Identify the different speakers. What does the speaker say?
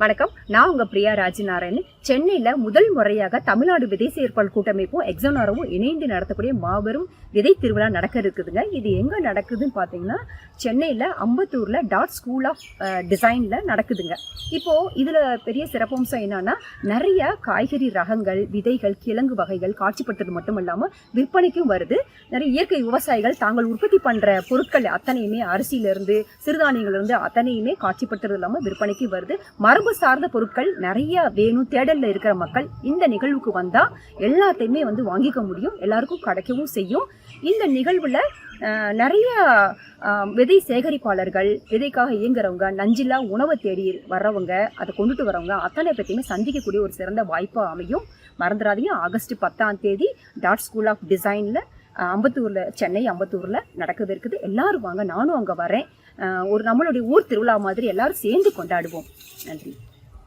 Speaker 1: வணக்கம். நான் உங்க பிரியா ராஜநாராயணன். சென்னையில முதல் முறையாக தமிழ்நாடு விதை சேர்ப்பாளர் கூட்டமைப்பும் எக்ஸோனாரோவும் இணைந்து நடத்தக்கூடிய மாபெரும் விதை திருவிழா நடக்க இருக்குதுங்க. இது எங்க நடக்குதுன்னு பாத்தீங்கன்னா சென்னையில அம்பத்தூர்ல டாட் ஸ்கூல் ஆஃப் டிசைன்ல நடக்குதுங்க. இப்போ இதுல பெரிய சிறப்பம்சம் என்னன்னா நிறைய காய்கறி ரகங்கள், விதைகள், கிழங்கு வகைகள் காட்சிப்படுத்துறது மட்டும் இல்லாம விற்பனைக்கும் வருது. நிறைய இயற்கை விவசாயிகள் தாங்கள் உற்பத்தி பண்ற பொருட்கள் அத்தனையுமே அரிசியில இருந்து சிறுதானியங்கள்ல இருந்து அத்தனையுமே காட்சிப்படுத்துறது இல்லாம விற்பனைக்கு வருது. மரபு சார்ந்த பொருட்கள் நிறைய வேணும் தேடல்ல இருக்கிற மக்கள் இந்த நிகழ்வுக்கு வந்தா எல்லாத்தையுமே வாங்கிக்க முடியும், எல்லாருக்கும் கிடைக்கவும் செய்யும். இந்த நிகழ்வுல நிறைய விதை சேகரிப்பாளர்கள், விதைக்காக இயங்குறவங்க, நஞ்சில்லா உணவை தேடி வர்றவங்க, அதை கொண்டுட்டு வரவங்க அத்தனை பற்றியுமே சந்திக்கக்கூடிய ஒரு சிறந்த வாய்ப்பாக அமையும். மறந்துடாதீங்க, ஆகஸ்ட் 10 டாட் ஸ்கூல் ஆஃப் டிசைன்ல அம்பத்தூர்ல, சென்னை அம்பத்தூர்ல நடக்கவிருக்குது. எல்லாரும் வாங்க, நானும் அங்க வரேன். ஒரு நம்மளுடைய ஊர் திருவிழா மாதிரி எல்லாரும் சேர்ந்து கொண்டாடுவோம். நன்றி.